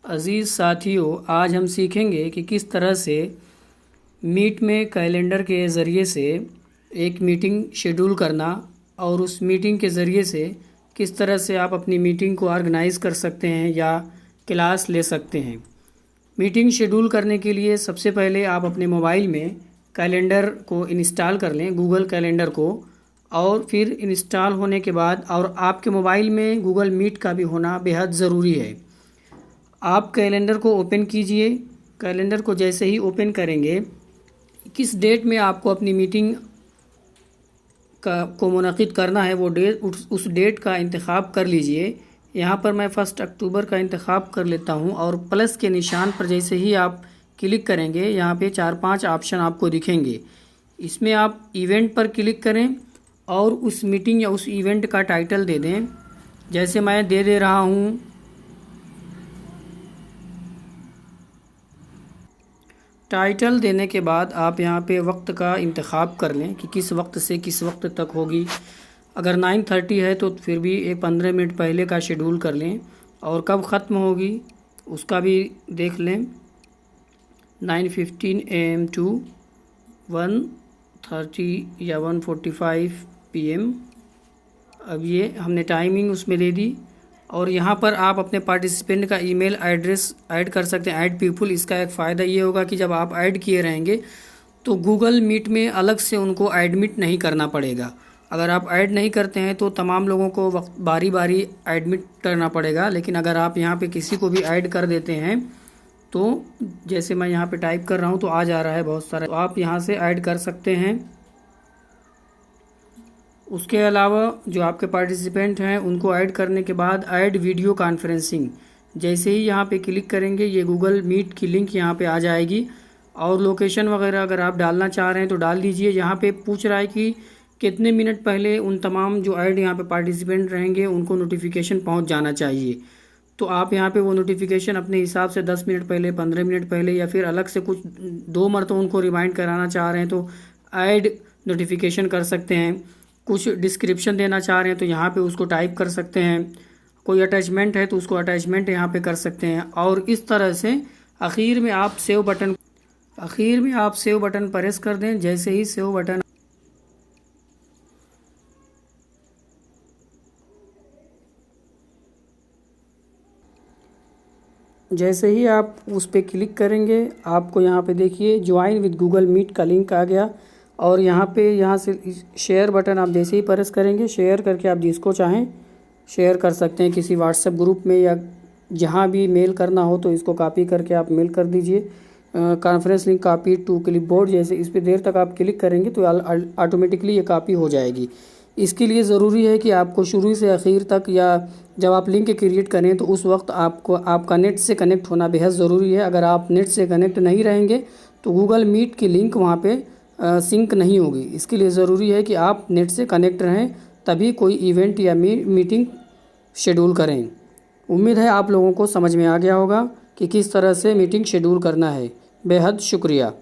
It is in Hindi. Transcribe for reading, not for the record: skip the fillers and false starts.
अज़ीज़ साथियों, आज हम सीखेंगे कि किस तरह से मीट में कैलेंडर के ज़रिए से एक मीटिंग शेड्यूल करना और उस मीटिंग के ज़रिए से किस तरह से आप अपनी मीटिंग को ऑर्गेनाइज़ कर सकते हैं या क्लास ले सकते हैं। मीटिंग शेड्यूल करने के लिए सबसे पहले आप अपने मोबाइल में कैलेंडर को इंस्टॉल कर लें, गूगल कैलेंडर को, और फिर इंस्टॉल होने के बाद और आपके मोबाइल में गूगल मीट का भी होना बेहद ज़रूरी है। आप कैलेंडर को ओपन कीजिए। कैलेंडर को जैसे ही ओपन करेंगे, किस डेट में आपको अपनी मीटिंग को मुनक़िद करना है वो डेट, उस डेट का इंतखाब कर लीजिए। यहाँ पर मैं 1 अक्टूबर का इंतखाब कर लेता हूँ और प्लस के निशान पर जैसे ही आप क्लिक करेंगे, यहाँ पे 4-5 ऑप्शन आपको दिखेंगे। इसमें आप इवेंट पर क्लिक करें और उस मीटिंग या उस इवेंट का टाइटल दे दें। जैसे मैं दे रहा हूँ टाइटल देने के बाद आप यहाँ पे वक्त का इंतखाब कर लें कि किस वक्त से किस वक्त तक होगी। अगर 9:30 है तो फिर भी एक 15 मिनट पहले का शेड्यूल कर लें, और कब ख़त्म होगी उसका भी देख लें। 9:15 AM टू 1:30 या 1:45 PM। अब ये हमने टाइमिंग उसमें दे दी, और यहाँ पर आप अपने पार्टिसिपेंट का ईमेल एड्रेस ऐड कर सकते हैं, ऐड पीपल। इसका एक फ़ायदा ये होगा कि जब आप ऐड किए रहेंगे तो गूगल मीट में अलग से उनको एडमिट नहीं करना पड़ेगा। अगर आप ऐड नहीं करते हैं तो तमाम लोगों को बारी बारी एडमिट करना पड़ेगा, लेकिन अगर आप यहाँ पे किसी को भी ऐड कर देते हैं तो जैसे मैं यहाँ पे टाइप कर रहा हूँ तो आ जा रहा है बहुत सारा, तो आप यहाँ से ऐड कर सकते हैं। उसके अलावा जो आपके पार्टिसिपेंट हैं उनको ऐड करने के बाद ऐड वीडियो कॉन्फ्रेंसिंग, जैसे ही यहाँ पे क्लिक करेंगे ये गूगल मीट की लिंक यहाँ पे आ जाएगी, और लोकेशन वगैरह अगर आप डालना चाह रहे हैं तो डाल दीजिए। यहाँ पे पूछ रहा है कि कितने मिनट पहले उन तमाम जो ऐड यहाँ पे पार्टिसिपेंट रहेंगे उनको नोटिफिकेशन पहुँच जाना चाहिए। तो आप यहाँ पे वो नोटिफिकेशन अपने हिसाब से 10 मिनट पहले, 15 मिनट पहले, या फिर अलग से कुछ 2 मरतबा उनको रिमाइंड कराना चाह रहे हैं तो ऐड नोटिफिकेशन कर सकते हैं। कुछ डिस्क्रिप्शन देना चाह रहे हैं तो यहाँ पे उसको टाइप कर सकते हैं। कोई अटैचमेंट है तो उसको अटैचमेंट यहाँ पे कर सकते हैं। और इस तरह से आखिर में आप सेव बटन प्रेस कर दें। जैसे ही सेव बटन जैसे ही आप उस पर क्लिक करेंगे, आपको यहाँ पे देखिए ज्वाइन विद गूगल मीट का लिंक आ गया, और यहाँ से शेयर बटन आप जैसे ही प्रेस करेंगे, शेयर करके आप जिसको चाहें शेयर कर सकते हैं, किसी व्हाट्सएप ग्रुप में या जहाँ भी मेल करना हो तो इसको कॉपी करके आप मेल कर दीजिए। Conference link copy to clipboard, जैसे इस पर देर तक आप क्लिक करेंगे तो ऑटोमेटिकली ये कॉपी हो जाएगी। इसके लिए ज़रूरी है कि आपको शुरू से आखिर तक, या जब आप लिंक क्रिएट करें तो उस वक्त आपको आपका नेट से कनेक्ट होना बेहद ज़रूरी है। अगर आप नेट से कनेक्ट नहीं रहेंगे तो गूगल मीट की लिंक वहाँ पे सिंक नहीं होगी। इसके लिए ज़रूरी है कि आप नेट से कनेक्ट रहें, तभी कोई इवेंट या मीटिंग शेड्यूल करें। उम्मीद है आप लोगों को समझ में आ गया होगा कि किस तरह से मीटिंग शेड्यूल करना है। बेहद शुक्रिया।